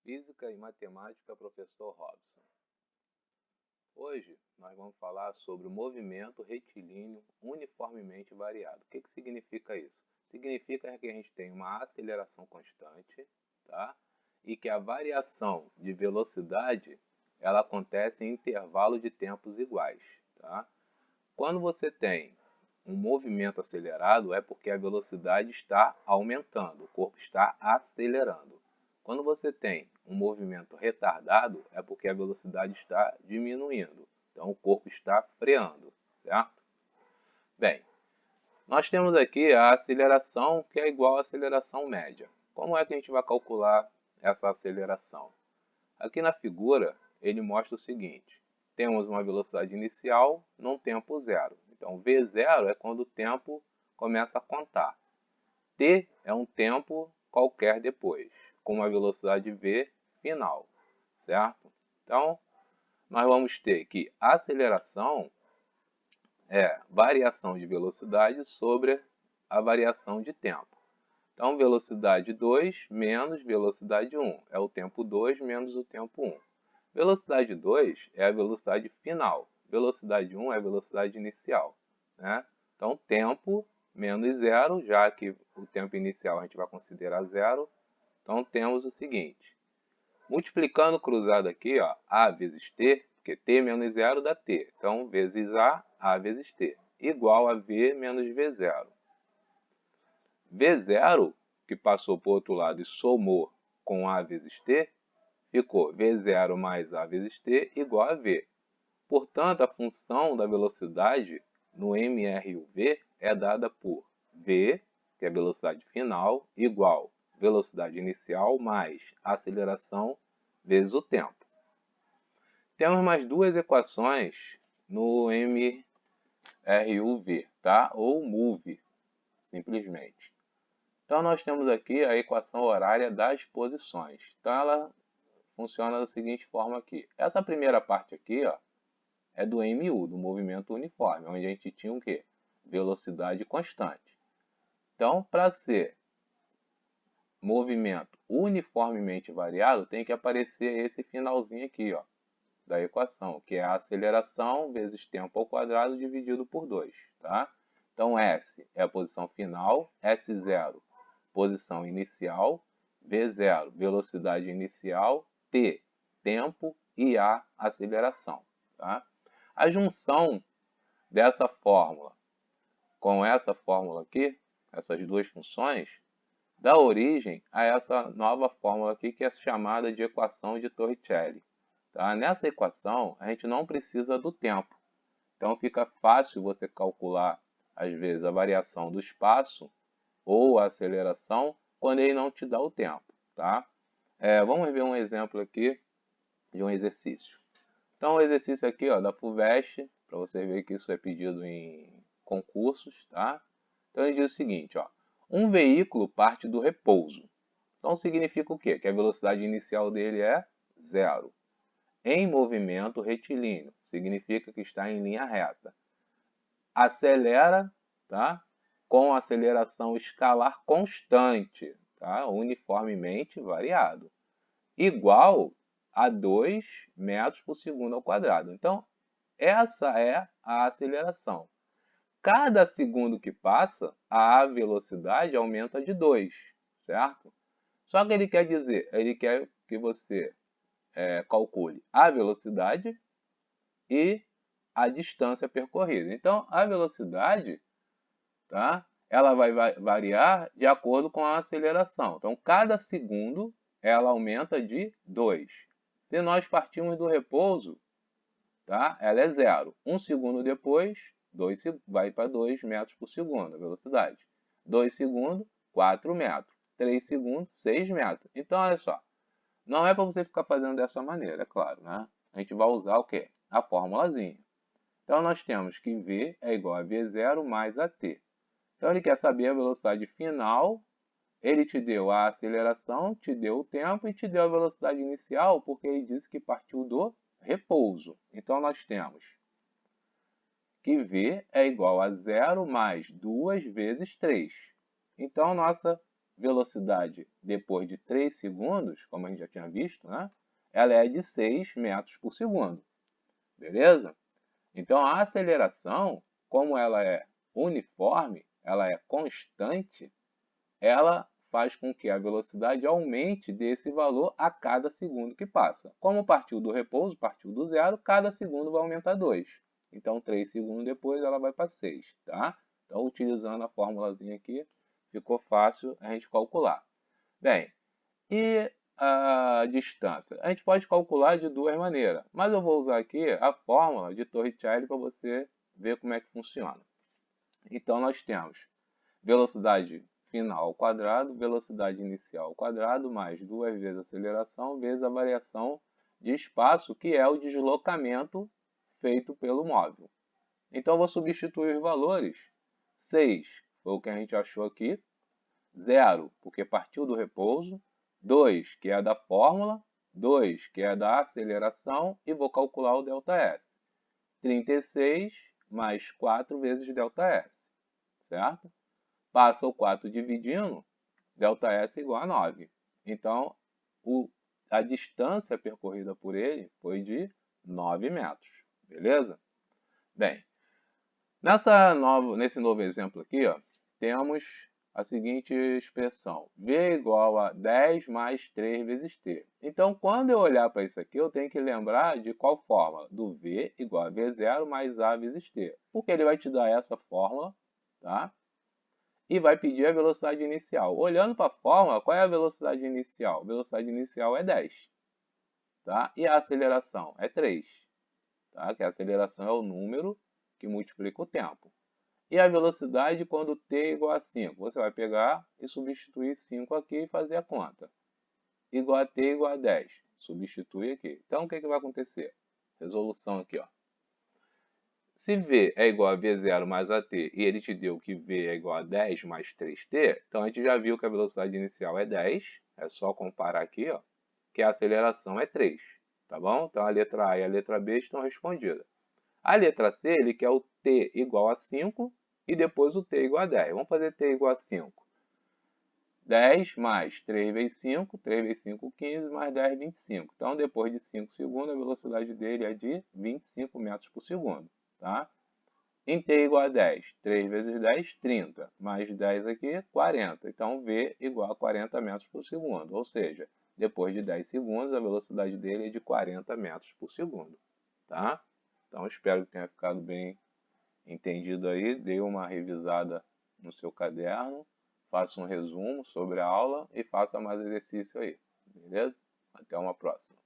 Física e Matemática, professor Robson. Hoje nós vamos falar sobre o movimento retilíneo uniformemente variado. O que significa isso? Significa que a gente tem uma aceleração constante, tá? E que a variação de velocidade ela acontece em intervalo de tempos iguais. Tá? Quando você tem um movimento acelerado, é porque a velocidade está aumentando, o corpo está acelerando. Quando você tem um movimento retardado, é porque a velocidade está diminuindo. Então, o corpo está freando, certo? Bem, nós temos aqui a aceleração, que é igual à aceleração média. Como é que a gente vai calcular essa aceleração? Aqui na figura, ele mostra o seguinte. Temos uma velocidade inicial num tempo zero. Então, V0 é quando o tempo começa a contar. T é um tempo qualquer depois, com uma velocidade V final, certo? Então, nós vamos ter que a aceleração é variação de velocidade sobre a variação de tempo. Então, velocidade 2 menos velocidade 1 é o tempo 2 menos o tempo 1. Velocidade 2 é a velocidade final. Velocidade 1 é a velocidade inicial. Né? Então, tempo menos zero, já que o tempo inicial a gente vai considerar zero. Então, temos o seguinte. Multiplicando cruzado aqui, ó, A vezes T, porque T menos zero dá T. Então, vezes A vezes T, igual a V menos V0. V0, que passou para o outro lado e somou com A vezes T, ficou V0 mais A vezes T igual a V. Portanto, a função da velocidade no MRUV é dada por V, que é a velocidade final, igual velocidade inicial mais aceleração vezes o tempo. Temos mais duas equações no MRUV, tá? Ou MUV, simplesmente. Então, nós temos aqui a equação horária das posições. Então, ela funciona da seguinte forma aqui. Essa primeira parte aqui, ó, é do MU, do movimento uniforme, onde a gente tinha o quê? Velocidade constante. Então, para ser movimento uniformemente variado, tem que aparecer esse finalzinho aqui, ó, da equação, que é a aceleração vezes tempo ao quadrado dividido por 2. Tá? Então, S é a posição final, S0, posição inicial, V0, velocidade inicial, T, tempo e A, aceleração. Tá? A junção dessa fórmula com essa fórmula aqui, essas duas funções, dá origem a essa nova fórmula aqui, que é chamada de equação de Torricelli. Tá? Nessa equação, a gente não precisa do tempo. Então, fica fácil você calcular, às vezes, a variação do espaço ou a aceleração quando ele não te dá o tempo. Tá? Vamos ver um exemplo aqui de um exercício. Então, o exercício aqui ó, da FUVEST, para você ver que isso é pedido em concursos. Tá? Então, ele diz o seguinte, ó, um veículo parte do repouso. Então, significa o quê? Que a velocidade inicial dele é zero. Em movimento retilíneo, significa que está em linha reta. Acelera, tá? Com aceleração escalar constante, tá? Uniformemente variado, igual a 2 metros por segundo ao quadrado. Então, essa é a aceleração. Cada segundo que passa, a velocidade aumenta de 2, certo? Só que ele quer dizer, ele quer que você calcule a velocidade e a distância percorrida. Então, a velocidade, tá? Ela vai variar de acordo com a aceleração. Então, cada segundo ela aumenta de 2. Se nós partirmos do repouso, tá? Ela é zero. Um segundo depois, vai para 2 metros por segundo, a velocidade. 2 segundos, 4 metros. 3 segundos, 6 metros. Então, olha só. Não é para você ficar fazendo dessa maneira, é claro, né? A gente vai usar o quê? A formulazinha. Então, nós temos que V é igual a V0 mais a T. Então, ele quer saber a velocidade final. Ele te deu a aceleração, te deu o tempo e te deu a velocidade inicial, porque ele disse que partiu do repouso. Então, nós temos que V é igual a 0 mais 2 vezes 3. Então, nossa velocidade depois de 3 segundos, como a gente já tinha visto, né? Ela é de 6 metros por segundo. Beleza? Então, a aceleração, como ela é uniforme, ela é constante, ela faz com que a velocidade aumente desse valor a cada segundo que passa. Como partiu do repouso, partiu do zero, cada segundo vai aumentar 2. Então, 3 segundos depois, ela vai para 6, tá? Então, utilizando a formulazinha aqui, ficou fácil a gente calcular. Bem, e a distância? A gente pode calcular de duas maneiras, mas eu vou usar aqui a fórmula de Torricelli para você ver como é que funciona. Então, nós temos velocidade final ao quadrado, velocidade inicial ao quadrado, mais 2 vezes a aceleração, vezes a variação de espaço, que é o deslocamento feito pelo móvel. Então, eu vou substituir os valores. 6 foi o que a gente achou aqui, 0, porque partiu do repouso, 2, que é da fórmula, 2, que é da aceleração, e vou calcular o ΔS. 36 mais 4 vezes ΔS, certo? Passa o 4 dividindo, ΔS igual a 9. Então, a distância percorrida por ele foi de 9 metros, beleza? Bem, nesse novo exemplo aqui, ó, temos a seguinte expressão: V igual a 10 mais 3 vezes T. Então, quando eu olhar para isso aqui, eu tenho que lembrar de qual fórmula? Do V igual a V0 mais A vezes T. Porque ele vai te dar essa fórmula, tá? E vai pedir a velocidade inicial. Olhando para a fórmula, qual é a velocidade inicial? A velocidade inicial é 10. Tá? E a aceleração é 3. Tá? Que a aceleração é o número que multiplica o tempo. E a velocidade quando t é igual a 5. Você vai pegar e substituir 5 aqui e fazer a conta. Igual a t igual a 10. Substitui aqui. Então, o que vai acontecer? Resolução aqui, ó. Se V é igual a V0 mais AT e ele te deu que V é igual a 10 mais 3T, então a gente já viu que a velocidade inicial é 10, é só comparar aqui, ó, que a aceleração é 3, tá bom? Então a letra A e a letra B estão respondidas. A letra C, ele quer o T igual a 5 e depois o T igual a 10. Vamos fazer T igual a 5. 10 mais 3 vezes 5, 3 vezes 5, 15, mais 10, 25. Então, depois de 5 segundos, a velocidade dele é de 25 metros por segundo. Tá? Em t igual a 10, 3 vezes 10, 30, mais 10 aqui, 40. Então, V igual a 40 metros por segundo. Ou seja, depois de 10 segundos, a velocidade dele é de 40 metros por segundo. Tá? Então, espero que tenha ficado bem entendido aí. Dê uma revisada no seu caderno, faça um resumo sobre a aula e faça mais exercício aí. Beleza? Até uma próxima.